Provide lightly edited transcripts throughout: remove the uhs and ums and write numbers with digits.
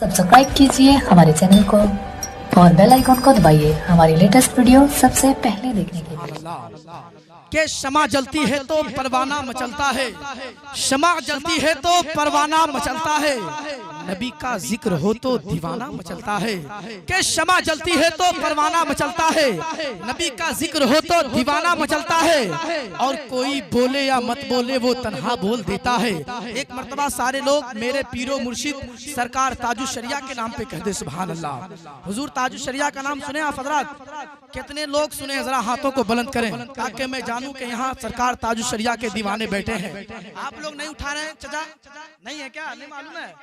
Subscribe कीजिए हमारे channel को और बेल आइकॉन को दबाइए हमारी लेटेस्ट वीडियो सबसे पहले देखने के लिए। के शमा जलती है तो परवाना मचलता है, शमा जलती है तो परवाना मचलता है, नबी का जिक्र हो तो दीवाना मचलता है। के शमा जलती है तो परवाना मचलता है, नबी का जिक्र हो तो दीवाना मचलता है, और कोई बोले या मत बोले वो तन्हा बोल देता है। एक मर्तबा सारे लोग मेरे पीरो मुर्शिद सरकार ताजुल शरिया के नाम पे कह दे सुभान अल्लाह। हुजूर ताजुल शरिया का नाम सुने आप हजरात? कितने लोग सुने? जरा हाथों को बुलंद करें ताकि मैं जानूं कि यहाँ सरकार ताजुल शरिया के दीवाने बैठे हैं। आप लोग नहीं उठा रहे हैं? चचा नहीं है क्या? नहीं मालूम है?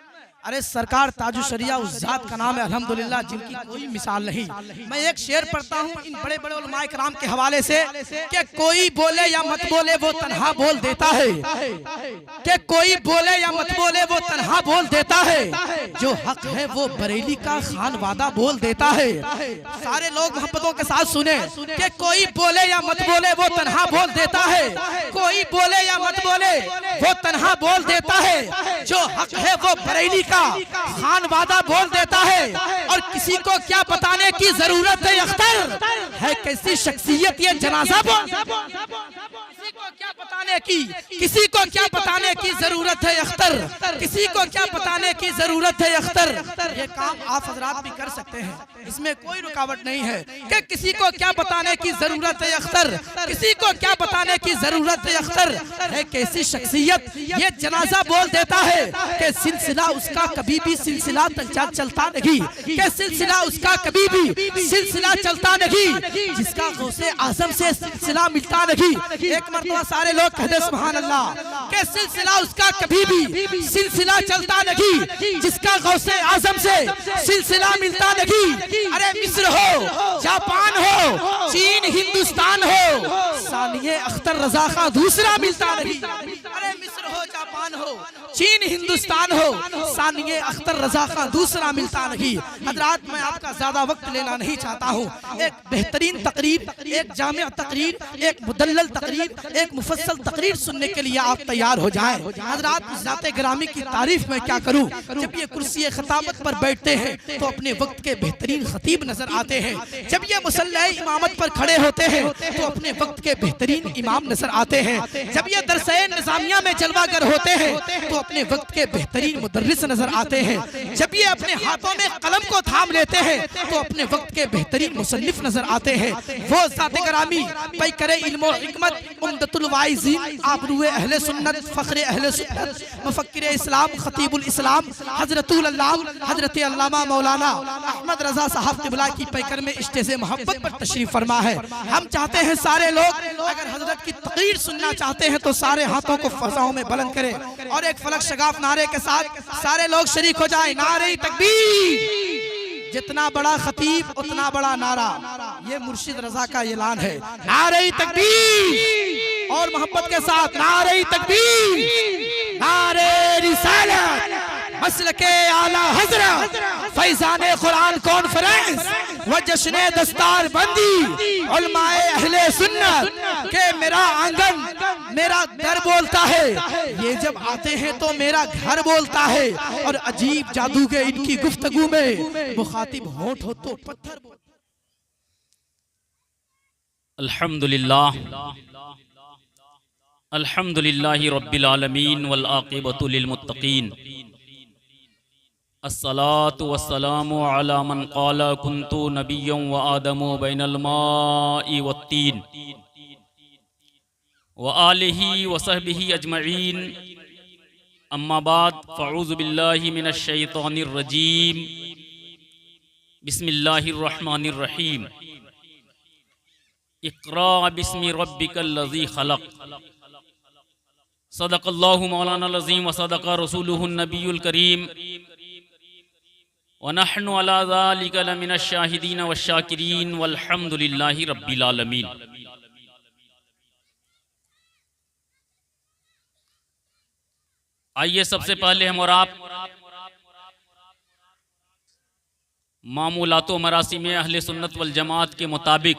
अरे सरकार ताजुल शरिया उस जात का नाम है अल्हम्दुलिल्लाह जिनकी कोई मिसाल नहीं। मैं एक शेर पढ़ता हूँ इन बड़े बड़े उलमाए किराम के हवाले से कि कोई बोले या मत बोले वो तन्हा बोल देता है, कि कोई बोले या मत बोले वो तन्हा बोल देता है, जो हक है वो बरेली का खान वादा बोल देता है। सारे लोग मोहब्बतों के साथ सुने कि कोई बोले या मत बोले वो तन्हा बोल देता है, कोई बोले या मत बोले वो तन्हा बोल देता है, जो हक है वो बरेली का खान वादा बोल देता है। और किसी को क्या बताने की जरूरत है अख्तर है कैसी शख्सियत ये जनाजा बोल, किसी को क्या बताने की, किसी को क्या बताने की जरूरत है अख्तर, किसी को क्या बताने की जरूरत है अख्तर। ये काम आप हजरात भी कर सकते हैं, इसमें कोई रुकावट नहीं है कि किसी को क्या बताने की जरूरत है अख्तर, किसी को क्या बताने की जरूरत है अख्तर है कैसी शख्सियत ये जनाजा बोल देता है कि सिलसिला उसका कभी भी सिलसिला चलता नहीं, कि सिलसिला उसका कभी भी सिलसिला चलता नहीं, जिसका गौसे आजम से सिलसिला मिलता नहीं। एक मरतबा सारे लोग कहते सुभान अल्लाह कि सिलसिला उसका कभी भी सिलसिला चलता नहीं, जिसका गौसे आजम से सिलसिला मिलता नहीं। अरे मिस्र हो, जापान हो, चीन हिंदुस्तान हो, सानिए अख्तर रजा का दूसरा मिलता नहीं। अरे मिस्र हो, जापान हो, चीन हिंदुस्तान हो, सानिए अख्तर रजा का दूसरा मिलता नहीं। हजरात मैं आपका ज्यादा वक्त लेना नहीं चाहता हूँ। एक बेहतरीन तकरीर, एक जामिया तकरीर, एक मुदल्लल तकरीर, एक मुफस्सल तकरीर सुनने के लिए आप तैयार हो जाएं। हजरात ज़ाते गिरामी की तारीफ में क्या करूँ, जब ये कुर्सी खतामत पर बैठते हैं तो अपने वक्त के बेहतरीन खतीब नजर आते हैं, जब ये मुसल्ले इमामत पर खड़े होते हैं तो अपने वक्त के बेहतरीन इमाम नजर आते हैं, जब ये दरसे निजामिया में जलवागर होते हैं तो अपने वक्त के बेहतरीन मुदर्रिस नजर आते हैं, जब ये अपने हाथों में कलम को थाम लेते हैं तो अपने वक्त के बेहतरीन मुसन्निफ नजर आते हैं। वो ज़ाते गिरामी पैकरे इल्म और हिकमत, उम्दतुल वाइज़ीन, आबरूए अहले सुन्नत, फख्रे अहले सुन्नत, मुफक्किरे इस्लाम, खतीबुल इस्लाम, हजरतुल अल्लामा हजरत अल्लामा मौलाना अहमद रजा साहब क़िबला की पैकर में इश्क़ से मोहब्बत पर तशरीफ फरमा है। हम चाहते हैं सारे लोग अगर हजरत की तकरीर सुनना चाहते हैं तो सारे हाथों को फ़ज़ाओं में बुलंद करें और एक फलक शगाफ नारे के साथ सारे लोग शरीक हो जाए। नारे तकबीर, जितना बड़ा खतीब उतना बड़ा नारा, ये मुर्शिद रजा का ऐलान है। नारे तकबीर और मोहब्बत के साथ नारे तकबीर, नारे रिसालत, मसलके आला हजरत, फैज़ाने कुरान कॉन्फ्रेंस व जश्ने दस्तार बंदी, उलमाए अहले सुन्नत के मेरा आंगन मेरा दर बोलता है, ये जब आते हैं तो मेरा घर बोलता है, और अजीब जादू के इनकी गुफ्तगू में मुखातिब होंठ हो तो पत्थर बोल। अल्हम्दुलिल्लाह अल्हम्दुलिल्लाहि रब्बिल आलमीन वल आक़िबतु लिल मुत्तक़ीन, अस्सलातु वस्सलामु अला मन क़ाला कुन्तु नबिय्यन व आदमु बैनल माइ वत्तीन व आलिहि व सहबिहि अजमईन, अम्मा बाद फ़अऊज़ु बिल्लाहि मिनश शैतानिर रजीम, बिस्मिल्लाहिर रहमानिर रहीम। इक़रा बिस्मि रब्बिकल लज़ी खलक़, सदक़ल्लाहु मौलाना अज़ीम व सदक़ रसूलुहुन नबियुल करीम, व नहनु अला ज़ालिका लमिनश शाहिदीन व शाकिरीन वल्हम्दुलिल्लाहि रब्बिल आलमीन। आइए सबसे पहले हम और आप मामूलात व मरासिम अहले सुन्नत वल जमात के मुताबिक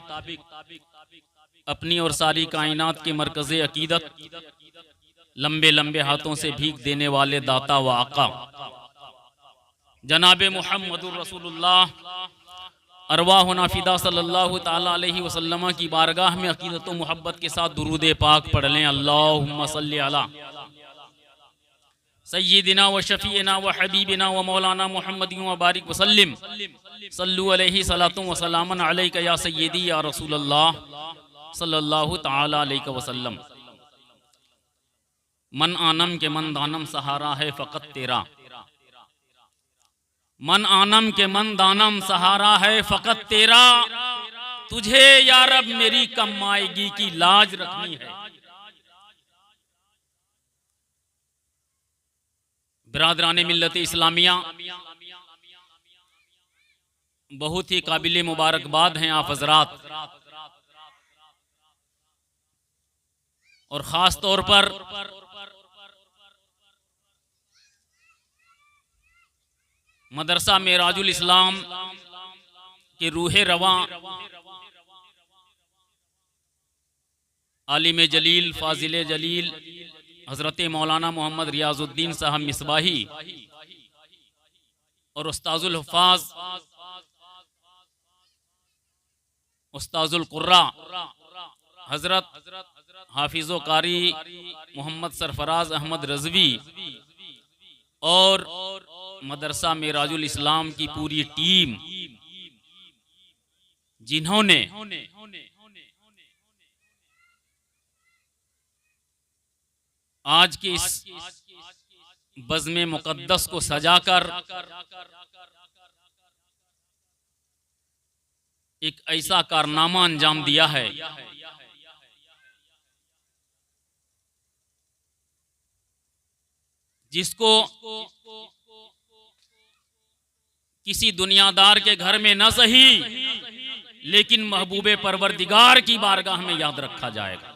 अपनी और सारी कायनात के मरकज़े अकीदत, लंबे लंबे हाथों से भीख देने वाले दाता व आका जनाब मुहम्मदुर रसूलुल्लाह अरवाहुना फिदा सल्लल्लाहु ताला अलैहि वसल्लम की बारगाह में अकीदत व मोहब्बत के साथ दुरूद पाक पढ़ लें। अल्लाहुम्मा सल्ली अला सय्यिदिना व शफीना व हबीबिना व मौलाना मुहम्मदिन व बारिक वसल्लिम सल्लु अलैहि सलातु व सलामन अलैका या सय्यदी या रसूलल्लाह सल्लल्लाहु ताला अलैहि वसल्लम। मन आनम के मन दानम सहारा है फ़कत तेरा, मन आनम के मन दानम सहारा है फ़कत तेरा, तुझे या रब मेरी कम आएगी की लाज रखनी है। बिरादरान मिल्लत इस्लामिया, बहुत ही काबिल मुबारकबाद हैं आप हजरात, और ख़ास तौर पर मदरसा मेराजुल इस्लाम के रूहे रवा आलिम जलील फाजिल जलील हज़रत मौलाना मोहम्मद रियाजुद्दीन साहब मिसबाही और उस्ताजुल हुफ़ाज़ उस्ताजुल कुर्रा हज़रत हाफिज़ो कारी मोहम्मद सरफराज अहमद रज़वी और मदरसा मेराजुल इस्लाम की पूरी टीम, जिन्होंने आज के इस बज़्म मुक़द्दस को सजाकर एक ऐसा कारनामा अंजाम दिया है जिसको किसी दुनियादार के घर में न सही लेकिन महबूबे परवरदिगार की बारगाह में याद रखा जाएगा।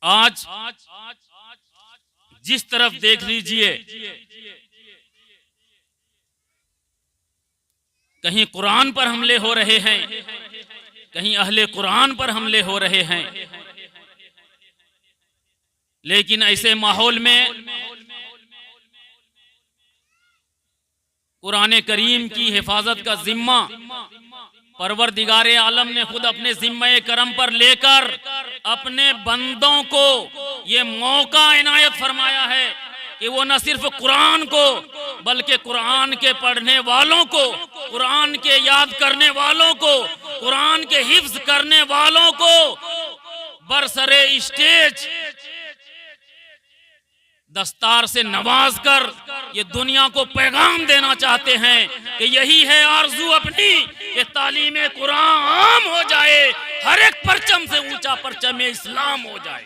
आज जिस तरफ देख लीजिए, कहीं कुरान पर हमले हो रहे हैं, कहीं अहले कुरान पर हमले हो रहे हैं, लेकिन ऐसे माहौल में कुरान करीम की हिफाजत का जिम्मा परवरदिगारे आलम ने खुद अपने जिम्मे करम पर लेकर अपने बंदों को ये मौका इनायत फरमाया है कि वो न सिर्फ कुरान को बल्कि कुरान के पढ़ने वालों को, कुरान के याद करने वालों को, कुरान के हिफ्ज करने वालों को बरसरे स्टेज दस्तार से नवाज कर ये दुनिया को पैगाम देना चाहते हैं कि यही है आरजू अपनी कि तालीम कुरान आम हो जाए, हर एक परचम से ऊंचा परचम इस्लाम हो जाए।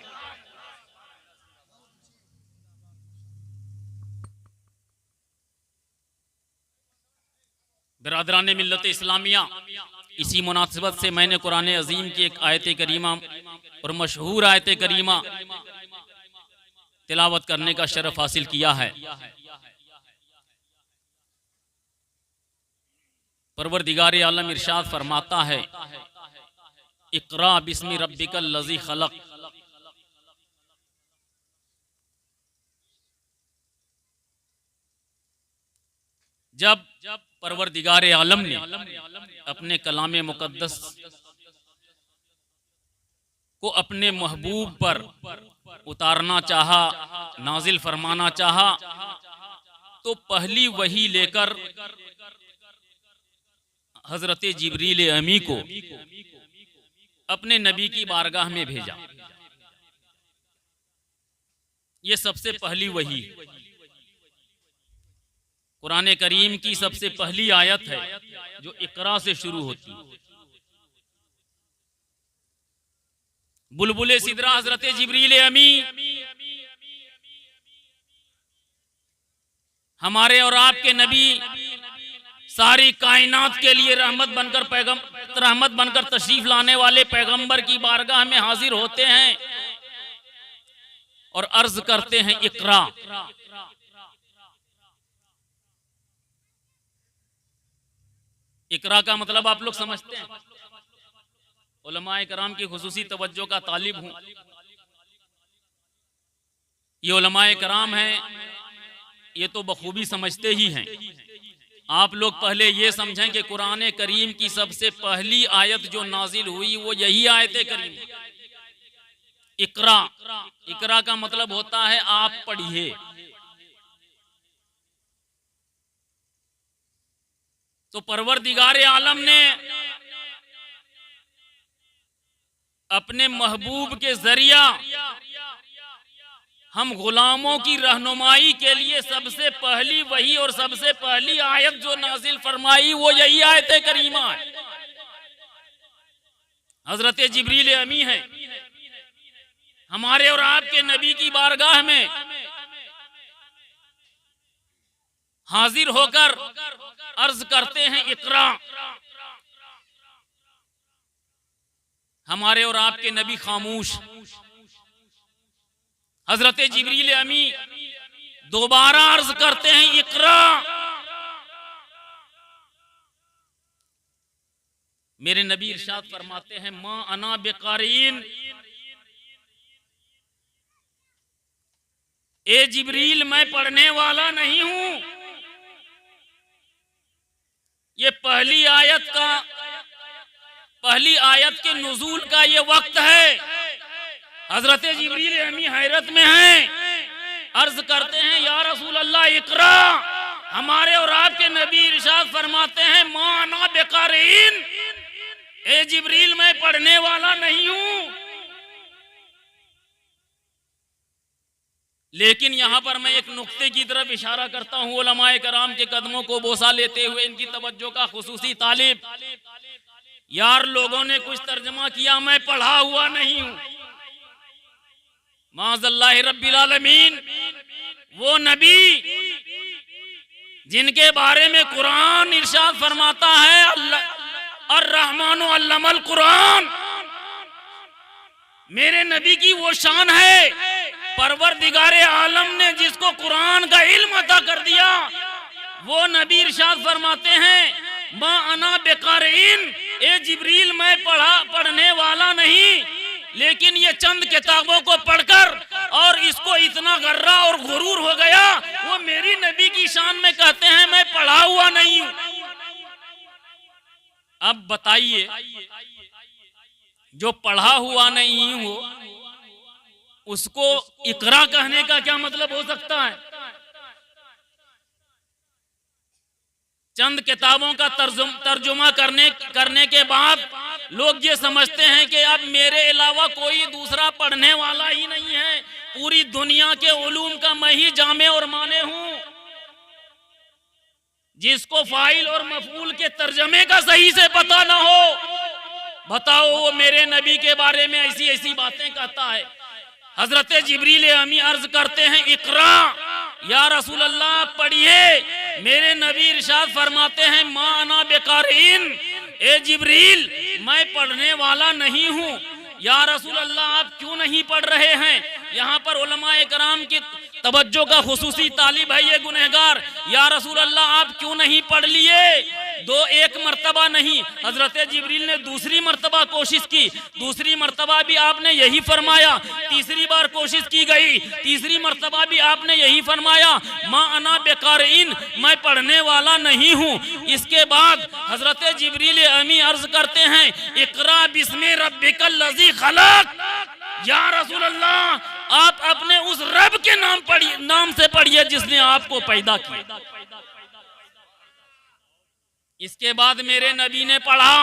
बिरादरान मिल्लत इस्लामिया, इसी मुनासिबत से मैंने कुरान अजीम की एक आयत करीमा और मशहूर आयत करीमा तिलावत करने का शरफ हासिल किया है। परवरदिगार आलम इरशाद फरमाता है, इक़रा बिस्मि रब्बिकल लज़ी खलक़। जब परवरदिगार आलम ने अपने कलाम मुक़द्दस को अपने महबूब पर उतारना चाहा, नाजिल फरमाना चाहा, तो पहली वही लेकर हजरत जिब्रील अमी को अपने नबी की बारगाह में भेजा। ये सबसे पहली वही कुरान करीम की सबसे पहली आयत है जो इकरा से शुरू होती है। बुलबुल सिदरा हजरत जिब्रील अमी हमारे और आपके नबी सारी कायनात के लिए रहमत बनकर तशरीफ लाने वाले पैगंबर की बारगाह में हाजिर होते हैं और अर्ज करते हैं इकरा। इकरा का मतलब आप लोग समझते हैं। उलमाए कराम की खुसूसी तवज्जो का तालिब हूं। ये उलमाए कराम हैं, ये तो बखूबी समझते ही हैं। आप लोग पहले ये समझें कि कुरान करीम की सबसे पहली आयत जो नाजिल हुई वो यही आयत करीम। इकरा, इकरा का मतलब होता है आप पढ़िए। तो परवरदिगार आलम ने अपने महबूब के जरिया हम गुलामों की रहनुमाई के लिए सबसे पहली वही और सबसे पहली आयत जो नाजिल फरमाई वो यही आयत करीमा है। हजरत जिब्रील अमी है, हमारे और आपके नबी की बारगाह में हाजिर होकर अर्ज करते हैं इकरा। हमारे और आपके नबी खामोश। हजरत जिब्रील अमी दोबारा अर्ज करते हैं इकरा। मेरे नबी इरशाद फरमाते हैं मां अना बेकारीन, ए जिब्रील मैं पढ़ने वाला नहीं हूं। ये पहली आयत के नुज़ूल का ये वक्त है। हजरत जिब्रील अमी हैरत में हैं, अर्ज करते हैं या रसूल अल्लाह इकरा। हमारे और आपके नबी इरशाद फरमाते हैं मां अना बेकारीन, ए जिब्रील मैं पढ़ने वाला नहीं हूं। लेकिन यहां पर मैं एक नुक्ते की तरफ इशारा करता हूं, उलमाए कराम के कदमों को बोसा लेते हुए इनकी तवज्जो का खुसूसी तालिब। यार लोगों ने कुछ तर्जमा किया मैं पढ़ा हुआ नहीं हूं। माज़ल्लाह रब्बिल आलमीन, वो नबी जिनके बारे में कुरान इरशाद फरमाता है अर्रहमानु अल्लमल कुरान, मेरे नबी की वो शान है। परवरदिगारे आलम ने जिसको कुरान का इल्म अता कर दिया, वो नबी इरशाद फरमाते हैं मां अना बेकारीन, ए जिब्रील मैं पढ़ने वाला नहीं। लेकिन ये चंद किताबों को पढ़कर और इसको इतना गर्रा और गुरूर हो गया, वो मेरी नबी की शान में कहते हैं मैं पढ़ा हुआ नहीं हूं। अब बताइए, जो पढ़ा हुआ नहीं हो उसको इकरा कहने का क्या मतलब हो सकता है? चंद किताबों का तर्जुमा करने के बाद लोग ये समझते हैं कि अब मेरे अलावा कोई दूसरा पढ़ने वाला ही नहीं है, पूरी दुनिया के उलूम का मैं ही जामे और माने हूं। जिसको फाइल और मफूल के तर्जमे का सही से पता ना हो, बताओ वो मेरे नबी के बारे में ऐसी ऐसी बातें कहता है। हजरत जिब्रील अमी अर्ज करते हैं इकरा, या रसूल अल्लाह पढ़िए। मेरे नबी इरशाद फरमाते हैं मां अना बेकारीन, ए जिब्रील मैं पढ़ने वाला नहीं हूं। या रसूल अल्लाह आप क्यों नहीं पढ़ रहे हैं? यहाँ पर उलमाए कराम की तवज्जो का खुसूसी तालिब है ये गुनहगार। या रसूल अल्लाह आप क्यों नहीं पढ़ लिए? एक मर्तबा नहीं, हजरत जिब्रील ने दूसरी मर्तबा कोशिश की, दूसरी मर्तबा भी आपने यही फरमाया। तीसरी बार कोशिश की गई, तीसरी मर्तबा भी आपने यही फरमाया मां अना बेकारीन, मैं पढ़ने वाला नहीं हूं। इसके बाद हजरत जिब्रील अमी अर्ज करते हैं इकरा बिस्मि रब्बिकल लज़ी खलक। या रसूल अल्लाह आप अपने उस रब के नाम से पढ़िए जिसने आपको पैदा किया। इसके बाद मेरे नबी ने पढ़ा,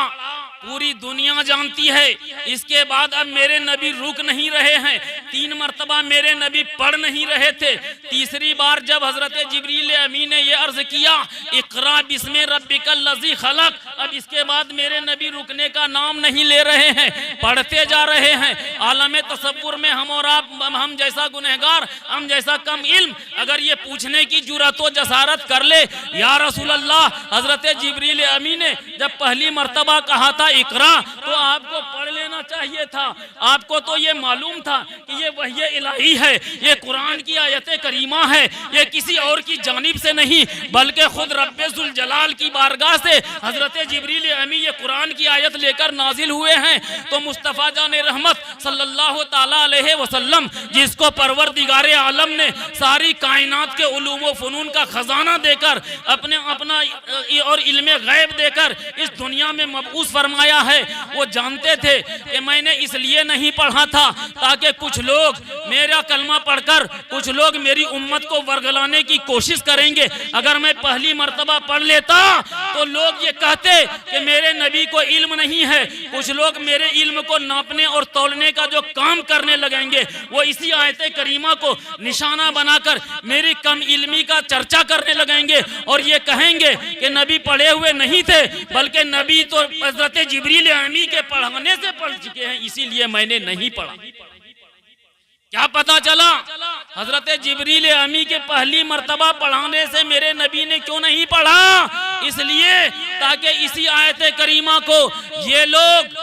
पूरी दुनिया जानती है। इसके बाद अब मेरे नबी रुक नहीं रहे हैं, 3 मर्तबा मेरे नबी पढ़ नहीं रहे थे। तीसरी बार जब हजरत जिब्रील अमी ने यह अर्ज किया इकरा बिस्मि रब्बिकल लज़ी खलक, अब इसके बाद मेरे नबी रुकने का नाम नहीं ले रहे हैं, पढ़ते जा रहे हैं। आलम तसव्वुर में हम और आप, हम जैसा गुनहगार, हम जैसा कम इल्म अगर ये पूछने की जुरत व जसारत कर ले या रसूल अल्लाह हजरत जिब्रील अमी ने जब पहली मर्तबा कहा था इकरा, तो आपको पढ़ लेना चाहिए। चाहिए था। आपको तो ये मालूम था कि ये वही इलाही है, ये कुरान की आयत करीमा है, ये किसी और की जानिब से नहीं बल्कि खुद रब्बे जुल जलाल की बारगाह से हजरत जिब्रील अमी ये कुरान की आयत लेकर नाजिल हुए हैं। तो मुस्तफ़ा जान रहमत सल्लल्लाहु ताला अलैहि वसल्लम, जिसको परवरदिगारे आलम ने सारी कायनात के उलूम व फ़नून का खजाना देकर अपना और इल्मे गैब देकर इस दुनिया में मबऊस फरमाया है, वो जानते थे कि मैंने इसलिए नहीं पढ़ा था ताकि कुछ लोग मेरा कलमा पढ़कर कुछ लोग मेरी उम्मत को वर्गलाने की कोशिश करेंगे। अगर मैं पहली मर्तबा पढ़ लेता तो लोग ये कहते कि मेरे नबी को इल्म नहीं है। कुछ लोग मेरे इल्म को नापने और तौलने का जो काम करने लगेंगे वो इसी आयत करीमा को निशाना बनाकर मेरी कम इल्मी का चर्चा करने लगेंगे और ये कहेंगे कि नबी पढ़े हुए नहीं थे बल्कि नबी तो हजरत जिब्रील अमी के पढ़ाने से पढ़ चुके हैं, इसीलिए मैंने नहीं पढ़ा। क्या पता चला हजरत जिब्रील अमी के पहली मर्तबा पढ़ाने से मेरे नबी ने क्यों नहीं पढ़ा? इसलिए ताकि इसी आयत करीमा को ये लोग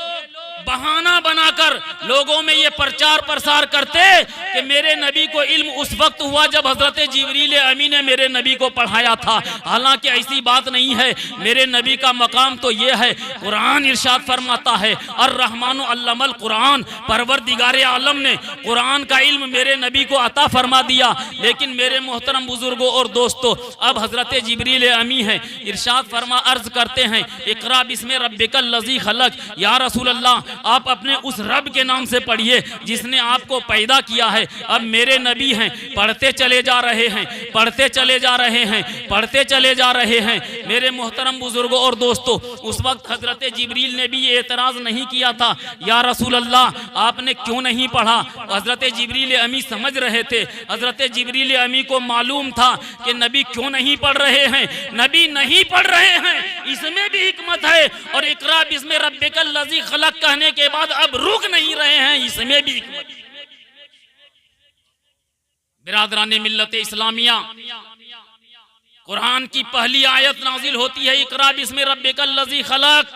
बहाना बनाकर लोगों में ये प्रचार प्रसार करते कि मेरे नबी को इल्म उस वक्त हुआ जब हजरत जिब्रील अमी ने मेरे नबी को पढ़ाया था। हालांकि ऐसी बात नहीं है। मेरे नबी का मकाम तो ये है, कुरान इरशाद फरमाता है अर्रहमानु अल्लमल कुरान, परवरदिगारे आलम ने कुरान का इल्म मेरे नबी को अता फरमा दिया। लेकिन मेरे मोहतरम बुजुर्गों और दोस्तों, अब हजरत जिब्रील अमी है, इरशाद फरमा अर्ज करते हैं इकरा बिस्मि रब्बिकल लज़ी खलक, या रसूल अल्लाह आप अपने उस रब के नाम से पढ़िए जिसने आपको पैदा किया है। अब मेरे नबी हैं, पढ़ते चले जा रहे हैं, पढ़ते चले जा रहे हैं, पढ़ते चले जा रहे हैं। मेरे मोहतरम बुजुर्गों और दोस्तों, उस वक्त हजरत जिब्रील ने भी ये एतराज़ नहीं किया था, या रसूल अल्लाह आपने क्यों नहीं पढ़ा। हजरत जिब्रील अमी समझ रहे थे, हजरत जिब्रील अमी को मालूम था कि नबी क्यों नहीं पढ़ रहे हैं। नबी नहीं पढ़ रहे हैं इसमें भी हिकमत है, और इकरा बिस्मि रब्बिकल लज़ी खलक कहने के बाद अब रुक नहीं रहे हैं, इसमें भी हिकमत। बिरादराने मिल्लत इस्लामिया, कुरान की पहली आयत नाजिल होती है इकरा बिस्मि रब्बिकल लज़ी खलक।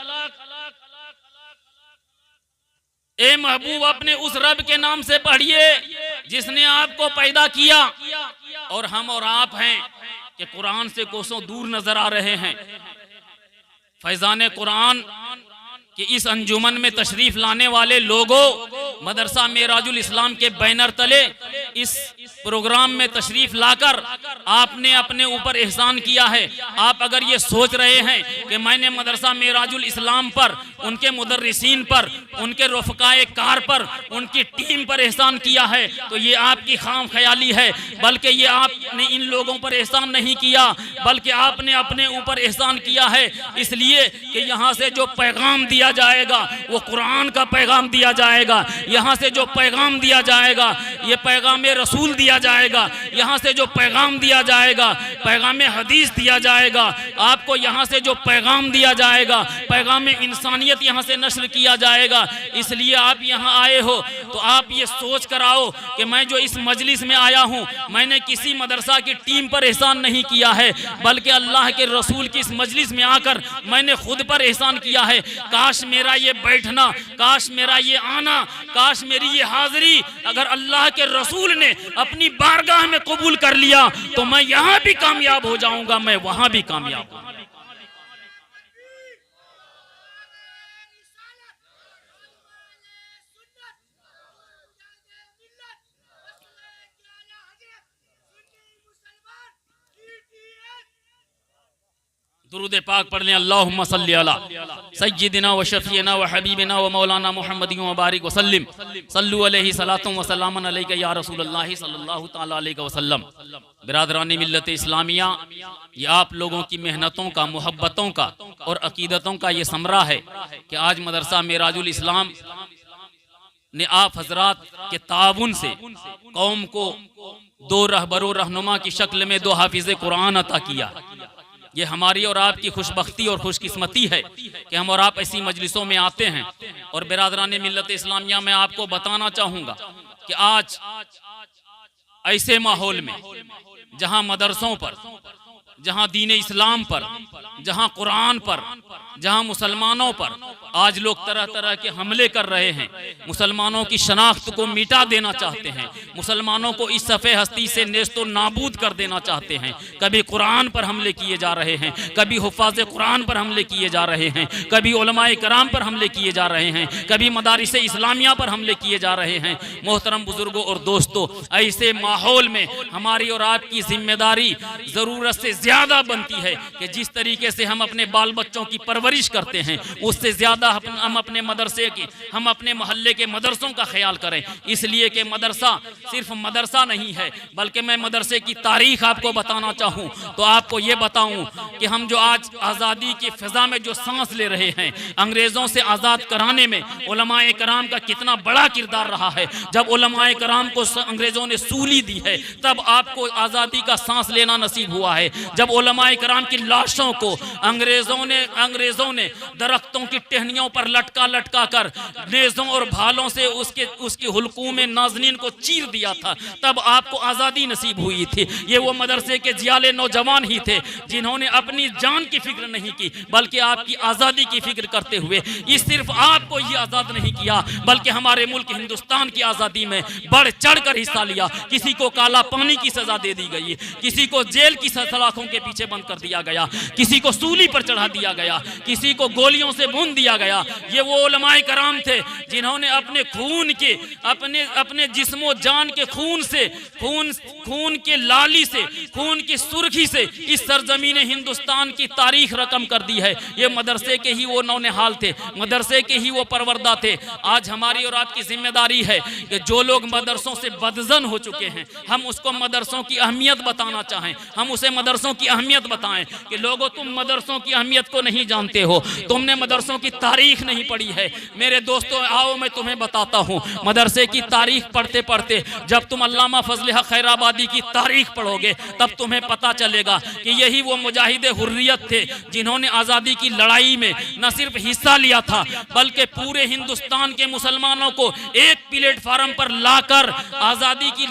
ए महबूब अपने उस रब के नाम से पढ़िए जिसने आपको पैदा किया। और हम और आप हैं कि कुरान से कोसों दूर नजर आ रहे हैं। फैजान कुरान कि इस अंजुमन में तशरीफ लाने वाले लोगों, मदरसा मेराजुल इस्लाम के बैनर तले इस प्रोग्राम में तशरीफ लाकर आपने अपने ऊपर एहसान किया है। आप अगर ये सोच रहे हैं कि मैंने मदरसा मेराजुल इस्लाम पर, उनके मुदर्रिसीन पर, उनके रफ़काए कार पर, उनकी टीम पर एहसान किया है, तो ये आपकी खाम ख्याली है। बल्कि ये आपने इन लोगों पर एहसान नहीं किया, बल्कि आपने अपने ऊपर एहसान किया है। इसलिए कि यहाँ से जो पैगाम दिया जाएगा वो कुरान का पैगाम दिया जाएगा। यहाँ से जो पैगाम दिया जाएगा ये पैगाम रसूल दिया जाएगा। यहाँ से जो पैगाम दिया जाएगा पैगाम हदीस दिया जाएगा। आपको यहाँ से जो पैगाम दिया जाएगा पैगाम इंसानियत यहाँ से नश्र किया जाएगा। इसलिए आप यहाँ आए हो तो आप ये सोच कर आओ कि मैं जो इस मजलिस में आया हूँ मैंने किसी मदरसा की टीम पर एहसान नहीं किया है, बल्कि अल्लाह के रसूल की इस मजलिस में आकर मैंने खुद पर एहसान किया है। काश मेरा ये बैठना, काश मेरा ये आना, काश मेरी ये हाजिरी अगर अल्लाह के रसूल ने अपनी बारगाह में कबूल कर लिया तो मैं यहाँ भी कामयाब हो जाऊंगा, मैं वहां भी कामयाब हूँ। दुरूद पाक पढ़ लें। अल्लाहुम्मा सल्ली अला सय्यिदिना व शफीना व हबीबिना व मौलाना मुहम्मदिन व बारिक व सल्लिम सल्लु अलैहि सलातुम व सलामन अलैका या रसूलल्लाह सल्लल्लाहु तआला अलैहि वसल्लम। बिरादरानी मिल्लत इस्लामिया, ये आप लोगों की मेहनतों का, मोहब्बतों का और अकीदतों का ये समरा है कि आज मदरसा मेराजुल इस्लाम ने आप हजरात के ताउन से कौम को दो रहबरो रहनुमा की शक्ल में दो हाफिज़े कुरान अता किया। ये हमारी और आपकी खुशबख्ती और खुशकिस्मती है कि हम और आप ऐसी मजलिसों में आते हैं। और बिरादरान मिल्लत इस्लामिया, मैं आपको बताना चाहूँगा कि आज ऐसे माहौल में जहाँ मदरसों पर जहां दीन इस्लाम पर, जहां कुरान पर, जहां मुसलमानों पर आज लोग तरह तरह के हमले कर रहे हैं, मुसलमानों की शनाख्त को मिटा देना चाहते हैं, मुसलमानों को इस सफ़े हस्ती से नेस्तो नाबूद कर देना चाहते हैं। कभी कुरान पर हमले किए जा रहे हैं, कभी हुफ़ाज़ कुरान पर हमले किए जा रहे हैं, कभी उलमाए कराम पर हमले किए जा रहे हैं, कभी मदारिस इस्लामिया पर हमले किए जा रहे हैं। मोहतरम बुजुर्गों और दोस्तों, ऐसे माहौल में हमारी और आपकी जिम्मेदारी ज़रूरत से ज़्यादा बनती है कि जिस तरीके से हम अपने बाल बच्चों की परवरिश करते हैं, उससे ज़्यादा हम अपने मदरसे की, हम अपने मोहल्ले के मदरसों का ख्याल करें। इसलिए कि मदरसा सिर्फ मदरसा नहीं है, बल्कि मैं मदरसे की तारीख आपको बताना चाहूँ तो आपको ये बताऊँ कि हम जो आज आज़ादी की फ़िज़ा में जो सांस ले रहे हैं, अंग्रेज़ों से आज़ाद कराने में उलमाए कराम का कितना बड़ा किरदार रहा है। जब उलमाए कराम को अंग्रेज़ों ने सूली दी है, तब आपको आज़ादी का सांस लेना नसीब हुआ है। जब उलमाए कराम की लाशों को अंग्रेज़ों ने दरख्तों की टहनियों पर लटका लटका कर नेज़ों और भालों से उसके हुलकूम नाज़नीन को चीर दिया था, तब आपको आज़ादी नसीब हुई थी। ये वो मदरसे के जियाले नौजवान ही थे जिन्होंने अपनी जान की फिक्र नहीं की, बल्कि आपकी आज़ादी की फिक्र करते हुए इस सिर्फ आपको ही आज़ाद नहीं किया, बल्कि हमारे मुल्क हिंदुस्तान की आज़ादी में बढ़ चढ़ कर हिस्सा लिया। किसी को काला पानी की सज़ा दे दी गई, किसी को जेल की सलाखों के पीछे बंद कर दिया गया, किसी को सूली पर चढ़ा दिया गया, किसी को गोलियों से भून दिया गया। ये वो उलमाए कराम थे जिन्होंने अपने खून के, अपने जिस्मो जान के खून से, खून के लाली से, खून की सुर्खी से इस सरजमीन हिंदुस्तान की तारीख रकम कर दी है। ये मदरसे के ही वो नौनिहाल थे, मदरसे के ही वो परवरदा थे। आज हमारी और आपकी जिम्मेदारी है कि जो लोग मदरसों से बदजन हो चुके हैं, हम उसको मदरसों की अहमियत बताना चाहें, हम उसे मदरसों की अहमियत बताएं कि लोगों, तुम मदरसों की अहमियत को नहीं जानते हो, तुमने मदरसों की तारीख नहीं पढ़ी है। मेरे दोस्तों, आओ मैं तुम्हें बताता हूँ। मदरसे की तारीख पढ़ते पढ़ते जब तुम अल्लामा फजल हक खैराबादी की तारीख पढ़ोगे, तब तुम्हें पता चलेगा कि यही वो मुजाहिदे हुर्रियत थे जिन्होंने आज़ादी की लड़ाई में न सिर्फ हिस्सा लिया था, बल्कि पूरे हिंदुस्तान के मुसलमानों को एक प्लेटफार्म पर लाकर आज़ादी की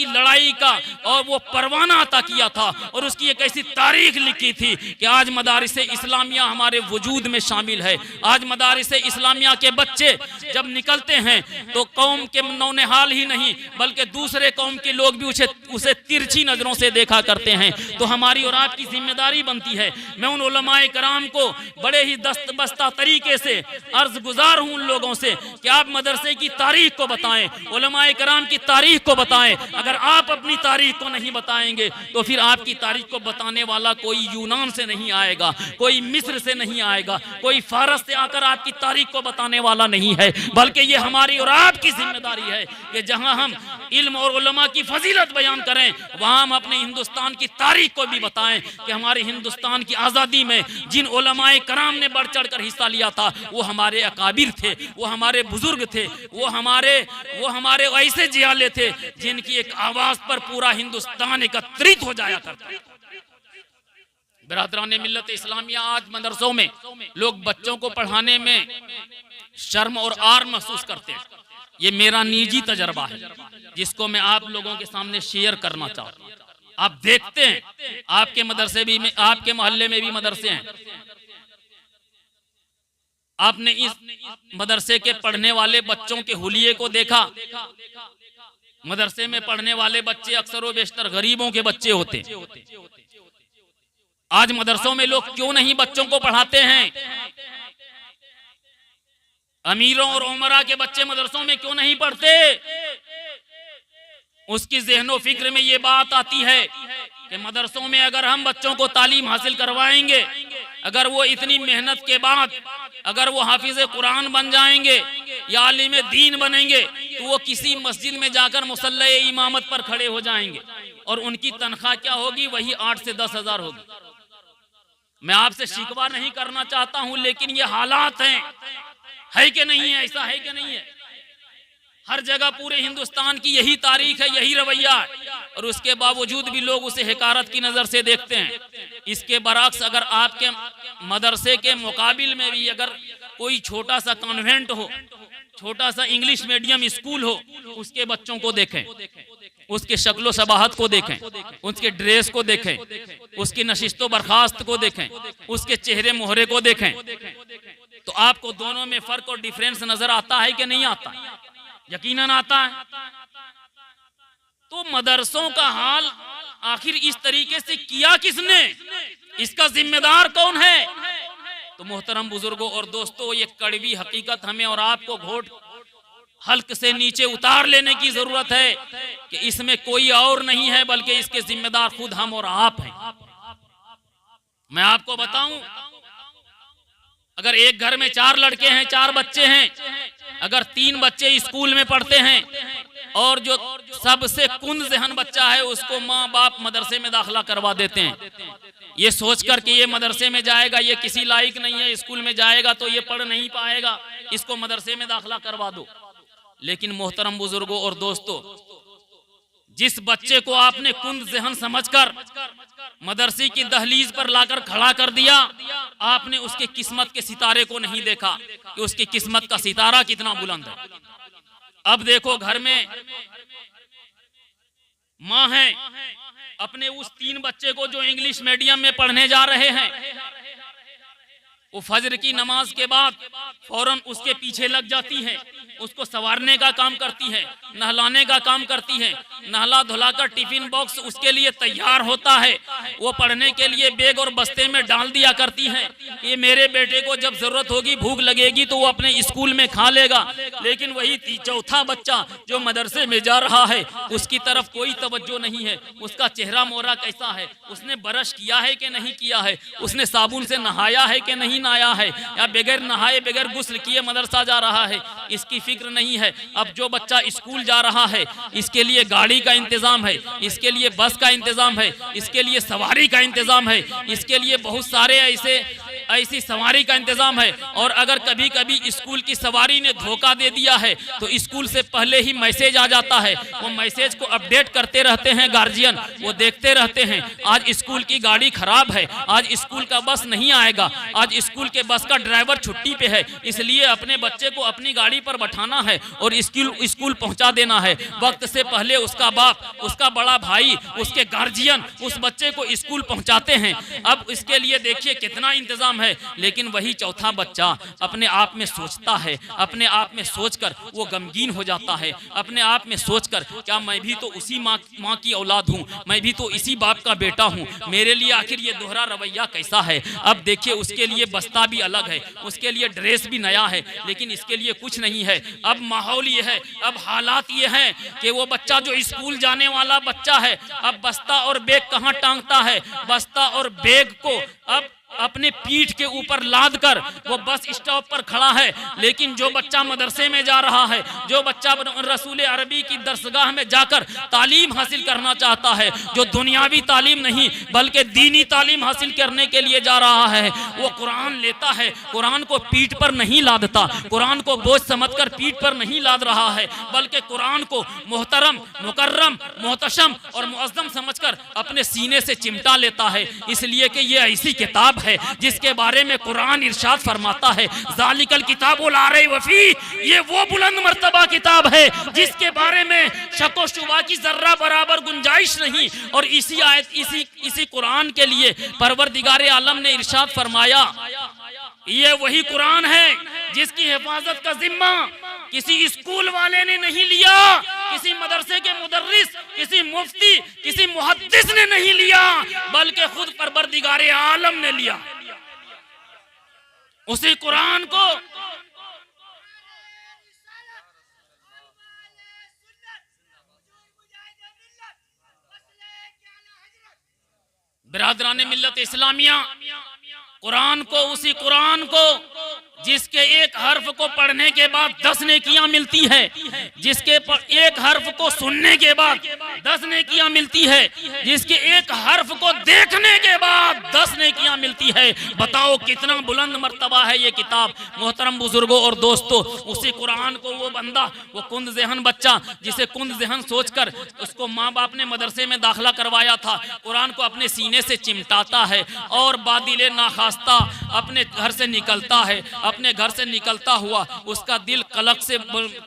लड़ाई का और वो परवाना अता किया था, और उसकी एक ऐसी तारीख लिखी थी कि आज मदारिस इस्लामिया हमारे वजूद में शामिल है। आज मदारिस इस्लामिया के बच्चे जब निकलते हैं तो कौम के नौनिहाल ही नहीं, बल्कि दूसरे कौम के लोग भी उसे तिरछी नजरों से देखा करते हैं। तो हमारी और आपकी जिम्मेदारी बनती है, मैं उन उलमाए कराम को बड़े ही दस्तबस्ता तरीके से अर्ज गुजार हूँ उन लोगों से कि आप मदरसे की तारीख को बताएं, उलमाए कराम की तारीख को बताएं। अगर आप अपनी तारीख को नहीं बताएंगे तो फिर आपकी तारीख को बताने वाला कोई यूनान से नहीं आएगा, कोई मिस्र से नहीं आएगा, कोई फारस से आकर आपकी तारीख को बताने वाला नहीं है, बल्कि ये हमारी और आपकी जिम्मेदारी है कि जहां हम इल्म और उलमा की फजीलत बयान करें, वहां हम अपने हिंदुस्तान की तारीख को भी बताएं कि हमारे हिंदुस्तान की आज़ादी में जिन उलमाए कराम ने बढ़ चढ़ कर हिस्सा लिया था, वो हमारे अकाबिर थे, वो हमारे बुजुर्ग थे, वो हमारे ऐसे जियाले थे जिनकी एक आवाज पर पूरा हिंदुस्तान एकत्रित हो जाया करता। बिरादरान मिल्लत इस्लामिया, आज मदरसों में लोग बच्चों को पढ़ाने में शर्म और आर महसूस करते हैं। ये मेरा निजी तजर्बा है जिसको मैं आप लोगों के सामने शेयर करना चाहता हूँ। आप देखते हैं, आपके मदरसे भी में, आपके मोहल्ले में भी मदरसे हैं, आपने इस मदरसे के पढ़ने वाले बच्चों के हुलिये को देखा। मदरसे में पढ़ने वाले बच्चे अक्सर व बेशतर गरीबों के बच्चे होते हैं। आज मदरसों में लोग क्यों नहीं बच्चों को पढ़ाते हैं? अमीरों और उमरा के बच्चे मदरसों में क्यों नहीं पढ़ते? उसकी ज़हनो फिक्र में ये बात आती है कि मदरसों में अगर हम बच्चों को तालीम हासिल करवाएंगे, अगर वो इतनी मेहनत के बाद अगर वो हाफिज कुरान बन जाएंगे या आलिम दीन बनेंगे, तो वो किसी मस्जिद में जाकर मुसल्ला इमामत पर खड़े हो जाएंगे और उनकी तनख्वाह क्या होगी? वही 8 से 10 हज़ार होगी। मैं आपसे शिकवा नहीं करना चाहता हूं, लेकिन ये हालात हैं, है कि नहीं है? ऐसा है कि नहीं है? हर जगह पूरे हिंदुस्तान की यही तारीख है, यही रवैया है, और उसके बावजूद भी लोग उसे हिकारत की नजर से देखते हैं। इसके बरअक्स अगर आपके मदरसे के मुकाबिल में भी अगर कोई छोटा सा कॉन्वेंट हो, छोटा सा इंग्लिश मीडियम स्कूल हो, उसके बच्चों को देखें, उसके शक्लो शबाहत को देखें, उसके ड्रेस को देखें, उसकी नशिस्तो बर्खास्त को देखें, उसके चेहरे मोहरे को देखें, तो आपको दोनों में फर्क और डिफरेंस नजर आता है कि नहीं आता? यकीनन आता है। तो मदरसों का हाल आखिर इस तरीके से किया किसने, इसका जिम्मेदार कौन है? तो मोहतरम बुजुर्गों और दोस्तों, ये कड़वी हकीकत हमें और आपको घोट हल्क से नीचे उतार लेने की जरूरत है कि इसमें कोई और नहीं है बल्कि इसके जिम्मेदार खुद हम और आप हैं। मैं आपको बताऊं, अगर एक घर में 4 लड़के हैं, 4 बच्चे हैं, अगर 3 बच्चे स्कूल में पढ़ते हैं और जो सबसे कुंद ज़हन बच्चा है उसको माँ बाप मदरसे में दाखिला करवा देते हैं, ये सोचकर कि ये मदरसे में जाएगा, ये किसी लायक नहीं है, स्कूल में जाएगा तो ये पढ़ नहीं पाएगा, इसको मदरसे में दाखिला करवा दो। लेकिन मोहतरम बुजुर्गों और दोस्तों, जिस बच्चे को आपने कुंद ज़हन समझकर मदरसे की दहलीज पर लाकर खड़ा कर दिया, आपने उसके किस्मत के सितारे को नहीं देखा कि उसकी किस्मत का सितारा कितना बुलंद है। अब देखो, घर में माँ है, अपने उस 3 बच्चे को जो इंग्लिश मीडियम में पढ़ने जा रहे हैं, वो फजर की नमाज के बाद फौरन उसके पीछे लग जाती है, उसको संवारने का काम करती है, नहलाने का काम करती है, नहला धुलाकर टिफिन बॉक्स उसके लिए तैयार होता है, वो पढ़ने के लिए बैग और बस्ते में डाल दिया करती है। ये मेरे बेटे को जब जरूरत होगी, भूख लगेगी तो वो अपने स्कूल में खा लेगा। लेकिन वही 4था बच्चा जो मदरसे में जा रहा है, उसकी तरफ कोई तवज्जो नहीं है। उसका चेहरा मोहरा कैसा है, उसने ब्रश किया है कि नहीं किया है, उसने साबुन से नहाया है कि नहीं नहाया है, या बगैर नहाए बगैर गुस्ल किए मदरसा जा रहा है, इसकी फिक्र नहीं है। अब जो बच्चा स्कूल जा रहा है, इसके लिए गाड़ी का इंतजाम है, इसके लिए बस का इंतजाम है, इसके लिए सवारी का इंतजाम है, इसके लिए बहुत सारे ऐसी सवारी का इंतजाम है। और अगर कभी कभी स्कूल की सवारी ने धोखा दे दिया है तो स्कूल से पहले ही मैसेज आ जाता है, वो मैसेज को अपडेट करते रहते हैं गार्जियन, वो देखते रहते हैं आज स्कूल की गाड़ी खराब है, आज स्कूल का बस नहीं आएगा, आज स्कूल के बस का ड्राइवर छुट्टी पे है, इसलिए अपने बच्चे को अपनी गाड़ी पर बैठाना है और स्कूल पहुंचा देना है। वक्त से पहले उसका बाप, उसका बड़ा भाई, उसके गार्जियन उस बच्चे को स्कूल पहुंचाते हैं। अब इसके लिए देखिए कितना इंतजाम है। लेकिन वही 4था बच्चा अपने आप में सोचता है, अपने आप में सोचकर वो गमगीन हो जाता है, अपने आप में सोचकर क्या मैं भी तो उसी माँ की औलाद हूँ, मैं भी तो इसी बाप का बेटा हूँ, मेरे लिए आखिर ये दोहरा रवैया कैसा है। अब देखिए, उसके लिए बस्ता भी अलग है, उसके लिए ड्रेस भी नया है, लेकिन इसके लिए कुछ नहीं है। अब माहौल ये है, अब हालात ये हैं कि वो बच्चा जो स्कूल जाने वाला बच्चा है, अब बस्ता और बैग कहाँ टांगता है, बस्ता और बैग को अब अपने पीठ के ऊपर लाद कर वो बस स्टॉप पर खड़ा है। लेकिन जो बच्चा मदरसे में जा रहा है, जो बच्चा रसूल अरबी की दरसगाह में जाकर तालीम हासिल करना चाहता है, जो दुनियावी तालीम नहीं बल्कि दीनी तालीम हासिल करने के लिए जा रहा है, वो कुरान लेता है, कुरान को पीठ पर नहीं लादता, कुरान को बोझ समझकर पीठ पर नहीं लाद रहा है, बल्कि कुरान को मोहतरम, मुकर्रम, मोहतशम और मुअज्जम समझकर अपने सीने से चिमटा लेता है। इसलिए कि ये ऐसी किताब है जिसके बारे में कुरान इरशाद फरमाता है, जालिकल किताबुल ला रैब फी, ये वो बुलंद मर्तबा किताब है जिसके बारे में शक व शुबा की जर्रा बराबर गुंजाइश नहीं। और इसी आयत, इसी कुरान के लिए परवरदिगार आलम ने इरशाद फरमाया, ये वही कुरान है जिसकी हिफाजत का जिम्मा किसी स्कूल वाले ने नहीं लिया, किसी मदरसे के मुदर्रिस, किसी मुफ्ती, किसी मुहद्दिस ने नहीं लिया, बल्कि खुद परवरदिगार आलम ने लिया। उसी कुरान को बिरादरान मिल्लत इस्लामिया, कुरान को, उसी कुरान को जिसके एक हर्फ को पढ़ने के बाद 10 नेकियां मिलती है, जिसके एक हर्फ को सुनने के बाद 10 नेकियां मिलती है, जिसके एक हर्फ को देखने के बाद 10 नेकियां मिलती है। बताओ कितना बुलंद मर्तबा है ये किताब। मोहतरम बुजुर्गों और दोस्तों, उसी कुरान को वो बंदा, वो कुंद ज़हन बच्चा जिसे कुंद ज़हन सोचकर उसको माँ बाप ने मदरसे में दाखिला करवाया था, कुरान को अपने सीने से चिमटाता है और बादिले नाखास्ता अपने घर से निकलता है, अपने घर से निकलता हुआ उसका दिल कलक से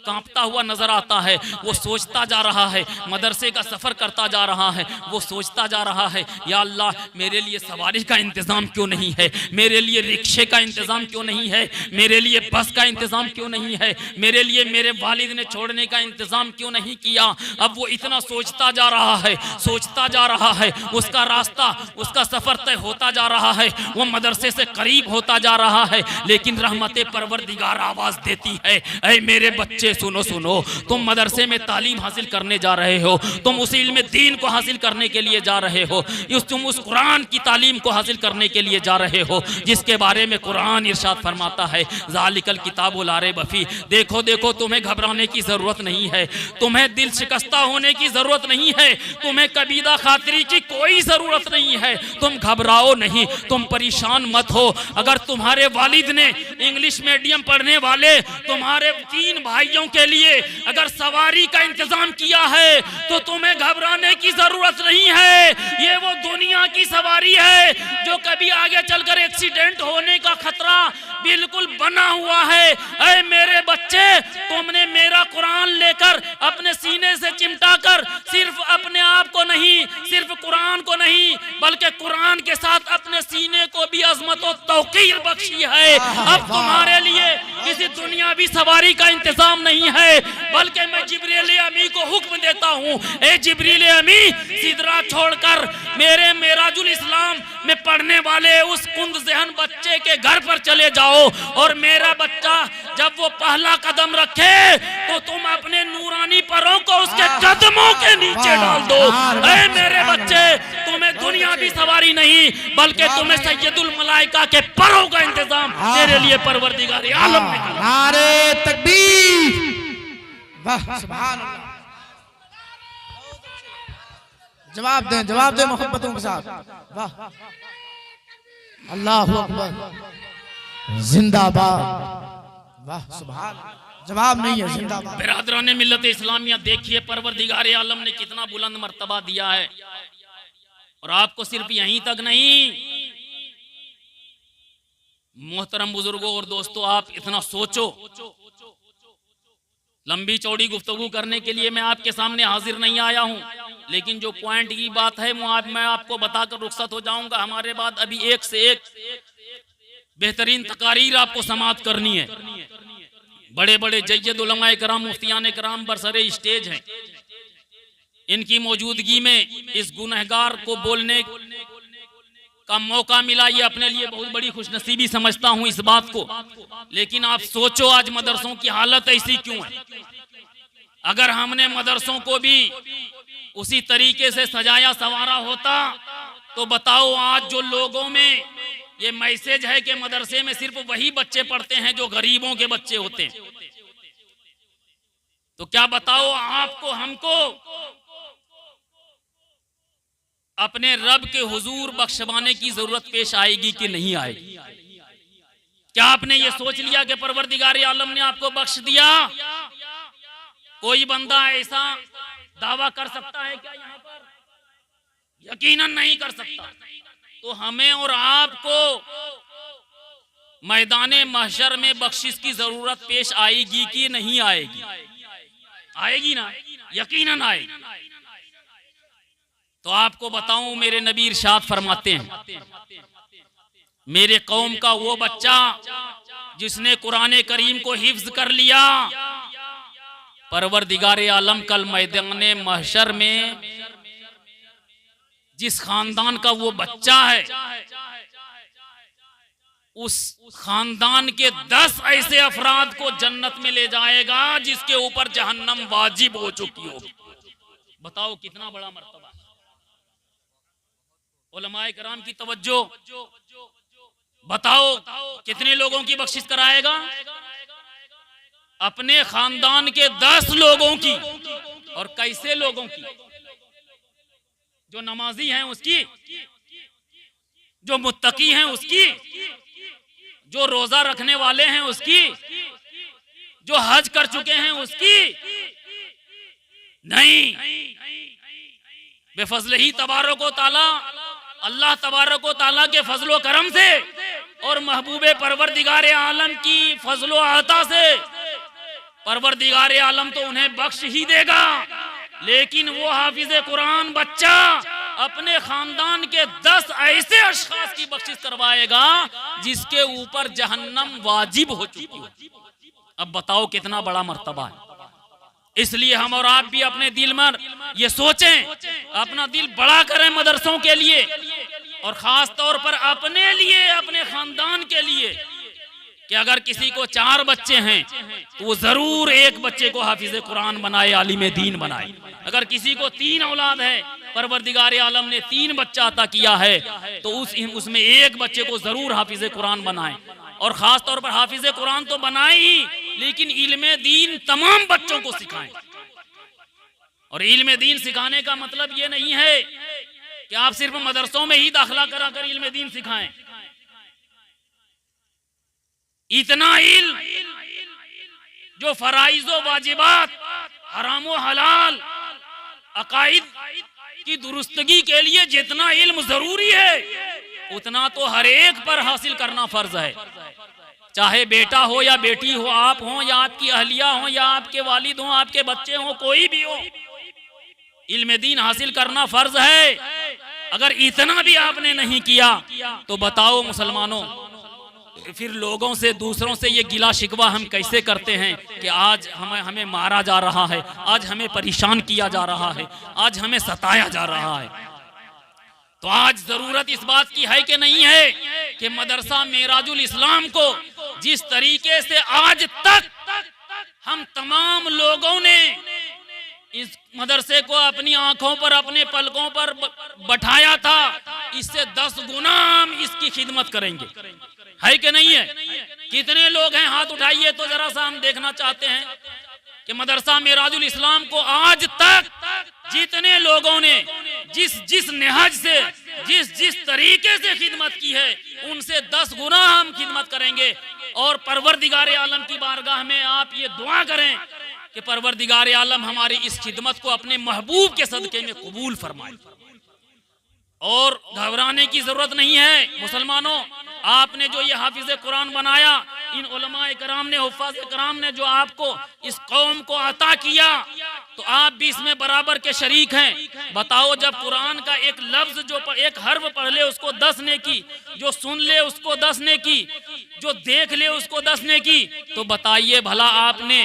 कांपता हुआ नजर आता है। वो सोचता जा रहा है, मदरसे का सफर करता जा रहा है, वो सोचता जा रहा है, या अल्लाह मेरे लिए सवारी का इंतजाम क्यों नहीं है, मेरे लिए रिक्शे का इंतजाम क्यों नहीं है, मेरे लिए बस का इंतजाम क्यों नहीं है, मेरे लिए मेरे वालिद ने छोड़ने का इंतजाम क्यों नहीं किया। अब वो इतना सोचता जा रहा है, सोचता जा रहा है, उसका रास्ता, उसका सफर तय होता जा रहा है, वो मदरसे से करीब होता जा रहा है। लेकिन रहमते परवरदिगार आवाज देती है, ऐ मेरे बच्चे सुनो सुनो, तुम मदरसे में तालीम हासिल करने जा रहे हो, तुम उस इल्म दीन को हासिल करने के लिए जा रहे हो, तुम उस कुरान की तालीम को हासिल करने के लिए जा रहे हो जिसके बारे में कुरान इरशाद फरमाता है, ज़ालिकल किताबु ला रैब फीह। देखो देखो, तुम्हें घबराने की जरूरत नहीं है, तुम्हें दिल शिकस्ता होने की जरूरत नहीं है, तुम्हें कबीदा खातिरी की कोई जरूरत नहीं है, तुम घबराओ नहीं, तुम परेशान मत हो। अगर तुम्हारे वालिद ने इंग्लिश मीडियम पढ़ने वाले तुम्हारे 3 भाइयों के लिए अगर सवारी का इंतजाम किया है तो तुम्हें घबराने की जरूरत नहीं है। ये वो दुनिया की सवारी है जो कभी आगे चलकर एक्सीडेंट होने का खतरा बिल्कुल बना हुआ है। ऐ मेरे बच्चे, तुमने मेरा कुरान लेकर अपने सीने से चिमटा कर सिर्फ अपने आप को नहीं, सिर्फ कुरान को नहीं, बल्कि कुरान के साथ अपने सीने को भी अजमत और तौकीर बख्शी है। अब तुम्हारे लिए किसी दुनियावी सवारी का इंतजाम नहीं है, बल्कि मैं जिब्रील अमी को हुक्म देता हूँ, ए जिब्रील अमी, सिदरा छोड़कर मेरे मेराजुल इस्लाम में पढ़ने वाले उस कुंद ज़हन बच्चे के घर पर चले जाओ, और मेरा बच्चा जब वो पहला कदम रखे तो तुम अपने नूरानी परों को उसके कदमों के नीचे डाल दो। ऐ मेरे बच्चे, तुम्हें दुनियावी सवारी नहीं, बल्कि तुम्हें सैयदुल मलाइका के परों का इंतजाम तेरे लिए परवरदिगार आलम ने किया। नारे तकबीर, वाह सुभान अल्लाह। जवाब दें मोहब्बतों के साथ, वाह अल्लाहु अकबर, जिंदाबाद, वाह सुभान। जवाब नहीं है, जिंदाबाद। बिरादरान मिल्लत इस्लामिया, देखिए परवरदिगार आलम ने कितना बुलंद मर्तबा दिया है। और आपको सिर्फ यहीं तक नहीं, मोहतरम बुजुर्गों और दोस्तों, आप इतना सोचो। लंबी चौड़ी गुफ्तगू करने के लिए मैं आपके सामने हाजिर नहीं आया हूं, लेकिन जो पॉइंट की बात है वो मैं आपको बताकर रुखसत हो जाऊंगा। हमारे बाद अभी एक से एक बेहतरीन तकारीर आपको समाअत करनी है। बड़े बड़े जय्यद उलमाए कराम, मुफ्तियान कराम बरसरे स्टेज हैं, इनकी मौजूदगी में इस गुनहगार को बोलने का मौका मिला, ये अपने लिए बहुत बड़ी खुशनसीबी समझता हूं इस बात को। लेकिन आप सोचो, आज मदरसों की हालत ऐसी क्यों है? अगर हमने मदरसों को भी उसी तरीके से सजाया संवारा होता तो बताओ, आज जो लोगों में ये मैसेज है कि मदरसे में सिर्फ वही बच्चे पढ़ते हैं जो गरीबों के बच्चे होते हैं, तो क्या बताओ आपको, हमको अपने रब के हुजूर बख्शवाने की जरूरत पेश आएगी कि नहीं आएगी? क्या आपने ये सोच लिया कि परवरदिगार आलम ने आपको बख्श दिया? कोई बंदा ऐसा दावा कर सकता है क्या यहाँ पर? यकीनन नहीं कर सकता। तो हमें और आपको मैदाने महशर में बख्शिश की जरूरत पेश आएगी कि नहीं आएगी? आएगी ना, यकीनन आएगी। तो आपको बताऊं, मेरे नबी इरशाद फरमाते हैं, मेरे कौम का वो बच्चा जिसने कुरान करीम को हिफ्ज कर लिया, परवरदिगार आलम कल मैदाने महशर में जिस खानदान का वो बच्चा है, उस खानदान के 10 ऐसे अफराद को जन्नत में ले जाएगा जिसके ऊपर जहन्नम वाजिब हो चुकी होगी। बताओ कितना बड़ा मर्तबा। उलमाए कराम की तवज्जो, बताओ कितने लोगों की बख्शिश कराएगा? अपने खानदान के 10 लोगों की। और कैसे लोगों की? जो नमाजी हैं उसकी, जो मुत्तकी हैं उसकी, जो रोजा रखने वाले हैं उसकी, जो हज कर चुके हैं उसकी नहीं। बेफजल ही तबारक व तआला, अल्लाह तबारक व तआला के फजलो करम से और महबूबे परवरदिगारे आलम की फजलो अता से परवरदिगारे आलम तो उन्हें बख्श ही देगा, लेकिन वो हाफिज कुरान बच्चा अपने खानदान के 10 ऐसे अशखास की बख्शिश करवाएगा जिसके ऊपर जहन्नम वाजिब हो चुकी हो। अब बताओ कितना बड़ा मर्तबा है। इसलिए हम और आप भी अपने दिल में ये सोचें, अपना दिल बड़ा करें मदरसों के लिए और खास तौर पर अपने लिए, अपने खानदान के लिए, कि अगर किसी को 4 बच्चे हैं तो वो जरूर एक बच्चे को हाफिज कुरान बनाए, आलिम दीन बनाए। अगर किसी को 3 औलाद है, परवरदिगार आलम ने 3 बच्चा अता किया है, तो उसमें एक बच्चे को जरूर हाफिज कुरान बनाए। और खास तौर पर हाफिज कुरान तो बनाए ही, लेकिन इल्मे दीन तमाम बच्चों को सिखाएं। और इल्मे दीन सिखाने का मतलब ये नहीं है कि आप सिर्फ मदरसों में ही दाखिला कराकर इल्मे दीन सिखाएं। इतना इल्म जो फराइज़ो वाजिबात, हरामो हलाल, अकाइद की दुरुस्तगी के लिए जितना इल्म जरूरी है, उतना तो हर एक पर हासिल करना फर्ज है। चाहे बेटा हो या बेटी हो, आप हो या आपकी अहलिया हो या आपके वालिद हो, आपके बच्चे हो, कोई भी हो, इल्म दीन हासिल करना फर्ज है। अगर इतना भी आपने नहीं किया तो बताओ मुसलमानों, फिर लोगों से, दूसरों से ये गिला शिकवा हम कैसे करते हैं कि आज हमें मारा जा रहा है, आज हमें परेशान किया जा रहा है, आज हमें सताया जा रहा है। तो आज जरूरत इस बात की है कि नहीं है कि मदरसा मेराजुल इस्लाम को जिस तरीके से आज तक हम तमाम लोगों ने इस मदरसे को अपनी आंखों पर, अपने पलकों पर बैठाया था, इससे 10 गुना हम इसकी खिदमत करेंगे, है कि नहीं है? कितने लोग हैं, हाथ उठाइए तो जरा सा हम देखना चाहते हैं कि मदरसा मेराजुल इस्लाम को आज तक जितने लोगों ने जिस नेहज से, जिस तरीके से खिदमत की है, उनसे 10 गुना हम खिदमत करेंगे। और परवरदिगार आलम की बारगाह में आप ये दुआ करें कि परवरदिगार आलम हमारी इस खिदमत को अपने महबूब के सदके में कबूल फरमाए। और घबराने की जरूरत नहीं है मुसलमानों। आपने जो ये हाफिज कुरान बनाया, इन उलमाए कराम ने, हुफ्फाज कराम ने जो आपको, इस कौम को अता किया, तो आप भी इसमें बराबर के शरीक हैं। बताओ, जब कुरान का एक लफ्ज, जो एक हर्फ पढ़ ले उसको 10 नेकी, जो सुन ले उसको 10 नेकी, जो देख ले उसको 10 नेकी, तो बताइए भला आपने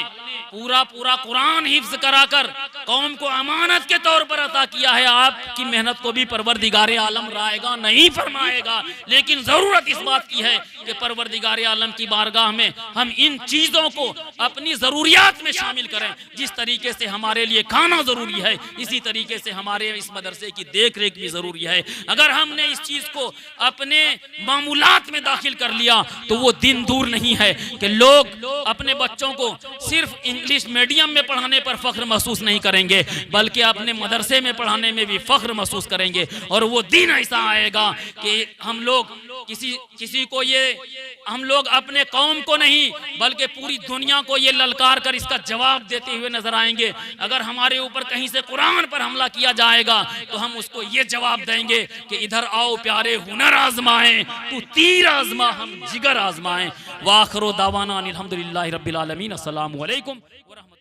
पूरा कुरान हिफ्ज कराकर कौम को अमानत के तौर पर अता किया है। आपकी मेहनत को भी परवरदिगार आलम राएगा नहीं फरमाएगा, लेकिन जरूरत इस बात की है कि परवरदिगार आलम की बारगाह में हम इन चीजों को अपनी जरूरियात में शामिल करें। जिस तरीके से हमारे लिए खाना जरूरी है, इसी तरीके से हमारे इस मदरसे की देख रेख भी जरूरी है। अगर हमने इस चीज को अपने मामूलात में दाखिल कर लिया तो वो दिन दूर नहीं है कि लोग अपने बच्चों को सिर्फ इंग्लिश मीडियम में पढ़ाने पर फख्र महसूस नहीं करेंगे, बल्कि अपने मदरसे में पढ़ाने में भी फख्र महसूस करेंगे। और वो दिन ऐसा आएगा कि हम लोग किसी को ये, हम लोग अपने कौम को नहीं बल्कि पूरी दुनिया को ये ललकार कर इसका जवाब देते हुए नजर आएंगे। अगर हमारे ऊपर कहीं से कुरान पर हमला किया जाएगा तो हम उसको ये जवाब देंगे कि इधर आओ प्यारे, हुनर आजमाएं, तू तीर आजमा, हम जिगर आजमाएं। वाखिरु दावाना अनिल हम्दुलिल्लाहि रब्बिल आलमीन। अस्सलामु अलैकुम व रहमतुल्लाह।